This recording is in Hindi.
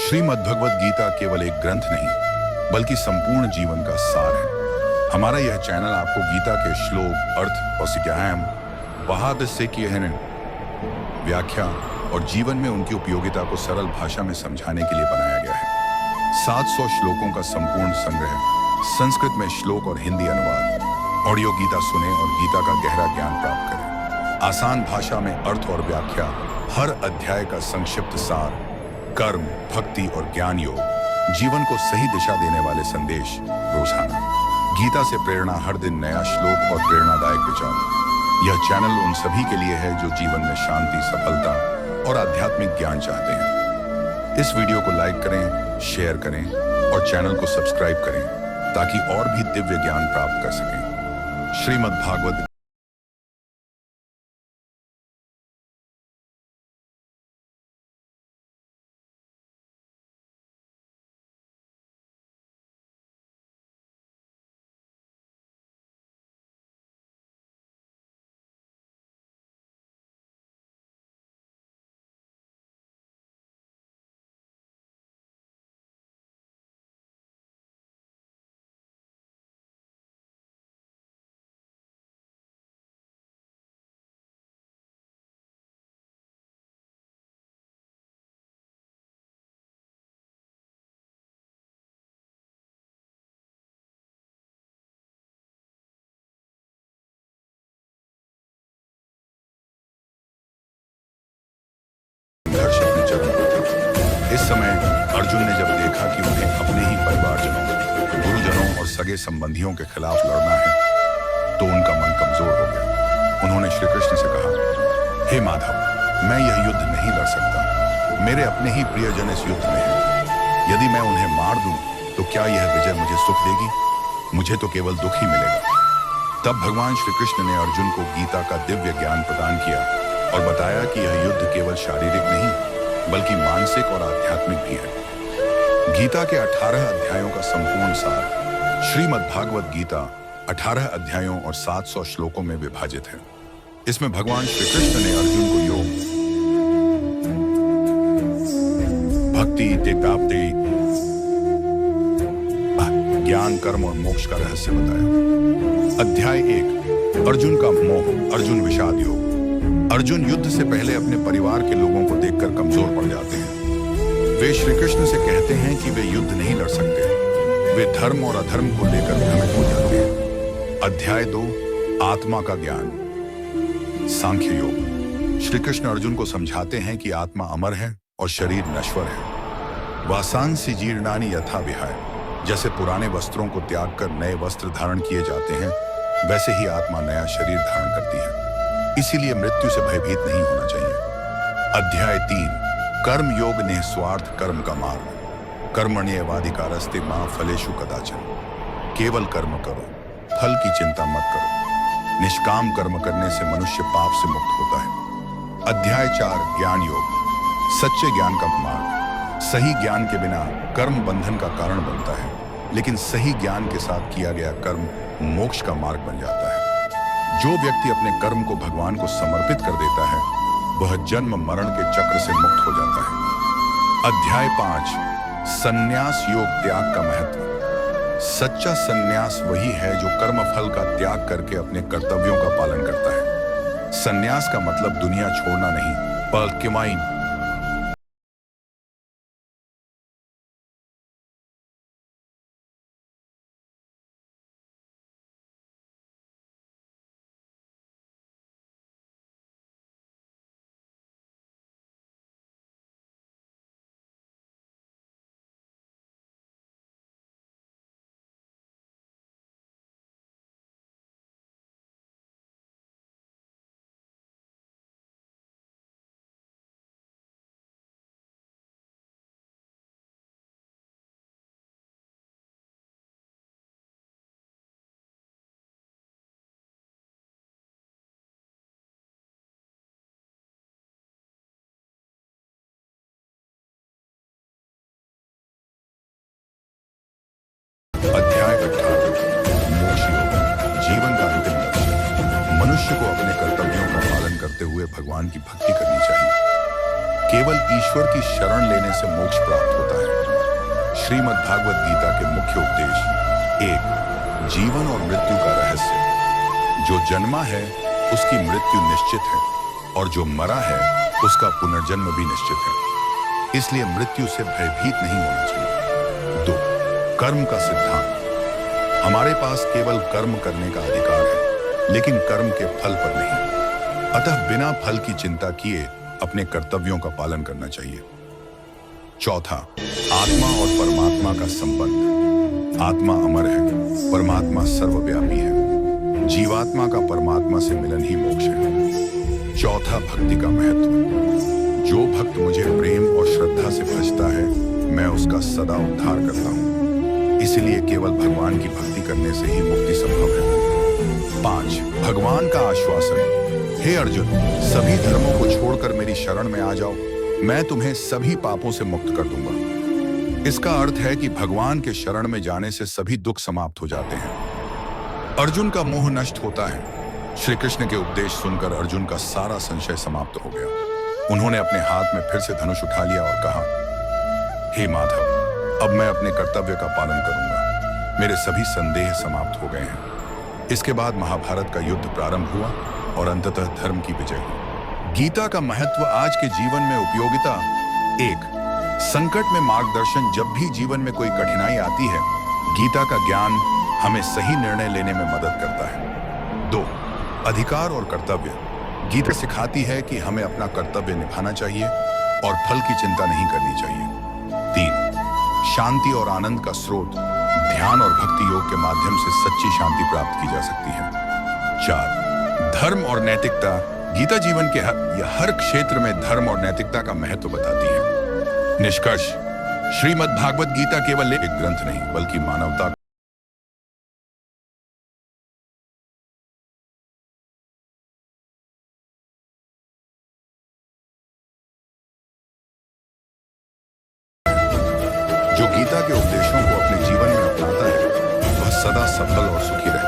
श्रीमद् भगवद गीता केवल एक ग्रंथ नहीं, बल्कि संपूर्ण जीवन का सार है। हमारा यह चैनल आपको गीता के श्लोक, अर्थ और सिद्धांत, बहादुर से किए हैं व्याख्या और जीवन में उनकी उपयोगिता को सरल भाषा में समझाने के लिए बनाया गया है। 700 श्लोकों का संपूर्ण संग्रह, संस्कृत में श्लोक और हिंदी अनुवाद। ऑडियो गीता सुने और गीता का गहरा ज्ञान प्राप्त करें। आसान भाषा में अर्थ और व्याख्या, हर अध्याय का संक्षिप्त सार, कर्म, भक्ति और ज्ञान योग, जीवन को सही दिशा देने वाले संदेश रोजाना। गीता से प्रेरणा, हर दिन नया श्लोक और प्रेरणादायक विचार। यह चैनल उन सभी के लिए है जो जीवन में शांति, सफलता और आध्यात्मिक ज्ञान चाहते हैं। इस वीडियो को लाइक करें, शेयर करें और चैनल को सब्सक्राइब करें ताकि और भी दिव्य ज्ञान प्राप्त कर सकें। श्रीमद् भागवत इस समय अर्जुन ने जब देखा कि उन्हें अपने ही परिवारजनों, गुरुजनों और सगे संबंधियों के खिलाफ लड़ना है, तो उनका मन कमजोर हो गया। उन्होंने श्री कृष्ण से कहा, हे माधव, मैं यह युद्ध नहीं लड़ सकता। मेरे अपने ही प्रियजन इस युद्ध में हैं। यदि मैं उन्हें मार दूं, तो क्या यह विजय मुझे सुख देगी? मुझे तो केवल दुख ही मिलेगा। तब भगवान श्री कृष्ण ने अर्जुन को गीता का दिव्य ज्ञान प्रदान किया और बताया कि यह युद्ध केवल शारीरिक नहीं, बल्कि मानसिक और आध्यात्मिक भी है। गीता के 18 अध्यायों का संपूर्ण सार। श्रीमद् भागवत गीता 18 अध्यायों और 700 श्लोकों में विभाजित है। इसमें भगवान श्री कृष्ण ने अर्जुन को योग, भक्ति, प्राप्ति, ज्ञान, कर्म और मोक्ष का रहस्य बताया। अध्याय 1, अर्जुन का मोह, अर्जुन विषाद योग। अर्जुन युद्ध से पहले अपने परिवार के लोगों को देखकर कमजोर पड़ जाते हैं। वे श्री कृष्ण से कहते हैं कि वे युद्ध नहीं लड़ सकते। वे धर्म और अधर्म को लेकर भ्रमित हो जाते हैं। अध्याय 2, आत्मा का ज्ञान, सांख्य योग। श्री कृष्ण अर्जुन को समझाते हैं कि आत्मा अमर है और शरीर नश्वर है। वासांसि जीर्णानि यथा विहाय। जैसे पुराने वस्त्रों को त्याग कर नए वस्त्र धारण किए जाते हैं, वैसे ही आत्मा नया शरीर धारण करती है। इसीलिए मृत्यु से भयभीत नहीं होना चाहिए। अध्याय 3, कर्म योग, निस्वार्थ कर्म का मार्ग। कर्मण्येवाधिकारस्ते मां फलेषु कदाचन। केवल कर्म करो, फल की चिंता मत करो। निष्काम कर्म करने से मनुष्य पाप से मुक्त होता है। अध्याय 4, ज्ञान योग, सच्चे ज्ञान का मार्ग। सही ज्ञान के बिना कर्म बंधन का कारण बनता है, लेकिन सही ज्ञान के साथ किया गया कर्म मोक्ष का मार्ग बन जाता है। जो व्यक्ति अपने कर्म को भगवान को समर्पित कर देता है, वह जन्म मरण के चक्र से मुक्त हो जाता है। अध्याय 5, संन्यास योग, त्याग का महत्व। सच्चा संन्यास वही है जो कर्म फल का त्याग करके अपने कर्तव्यों का पालन करता है। संन्यास का मतलब दुनिया छोड़ना नहीं, बल्कि अध्याय 18, मोक्ष योग, जीवन का अंतिम लक्ष्य। मनुष्य को अपने कर्तव्यों का पालन करते हुए भगवान की भक्ति करनी चाहिए। केवल ईश्वर की शरण लेने से मोक्ष प्राप्त होता है। श्रीमद् भागवत गीता के मुख्य उपदेश। एक, जीवन और मृत्यु का रहस्य। जो जन्मा है उसकी मृत्यु निश्चित है और जो मरा है उसका पुनर्जन्म भी निश्चित है, इसलिए मृत्यु से भयभीत नहीं होना चाहिए। दो, कर्म का सिद्धांत। हमारे पास केवल कर्म करने का अधिकार है, लेकिन कर्म के फल पर नहीं। अतः बिना फल की चिंता किए अपने कर्तव्यों का पालन करना चाहिए। चौथा, आत्मा और परमात्मा का संबंध। आत्मा अमर है, परमात्मा सर्वव्यापी है। जीवात्मा का परमात्मा से मिलन ही मोक्ष है। चौथा, भक्ति का महत्व। जो भक्त मुझे प्रेम और श्रद्धा से भजता है, मैं उसका सदा उद्धार करता हूँ। इसलिए केवल भगवान की भक्ति करने से ही मुक्ति संभव है। 5, भगवान का आश्वासन। हे अर्जुन, सभी धर्मों को छोड़कर मेरी शरण में आ जाओ, मैं तुम्हें सभी पापों से मुक्त कर दूंगा। इसका अर्थ है कि भगवान के शरण में जाने से सभी दुख समाप्त हो जाते हैं। अर्जुन का मोह नष्ट होता है। श्री कृष्ण के उपदेश सुनकर अर्जुन का सारा संशय समाप्त हो गया। उन्होंने अपने हाथ में फिर से धनुष उठा लिया और कहा, हे माधव, अब मैं अपने कर्तव्य का पालन करूंगा। मेरे सभी संदेह समाप्त हो गए हैं। इसके बाद महाभारत का युद्ध प्रारंभ हुआ और अंततः धर्म की विजय हुई। गीता का महत्व आज के जीवन में उपयोगिता। 1, संकट में मार्गदर्शन। जब भी जीवन में कोई कठिनाई आती है, गीता का ज्ञान हमें सही निर्णय लेने में मदद करता है। 2, अधिकार और कर्तव्य। गीता सिखाती है कि हमें अपना कर्तव्य निभाना चाहिए और फल की चिंता नहीं करनी चाहिए। 3, शांति और आनंद का स्रोत। ध्यान और भक्ति योग के माध्यम से सच्ची शांति प्राप्त की जा सकती है। 4, धर्म और नैतिकता। गीता जीवन के हर क्षेत्र में धर्म और नैतिकता का महत्व बताती है। निष्कर्ष, श्रीमद् भागवत गीता केवल एक ग्रंथ नहीं, बल्कि मानवता जो गीता के उपदेशों को अपने जीवन में अपनाता है, वह सदा सफल और सुखी रहता है।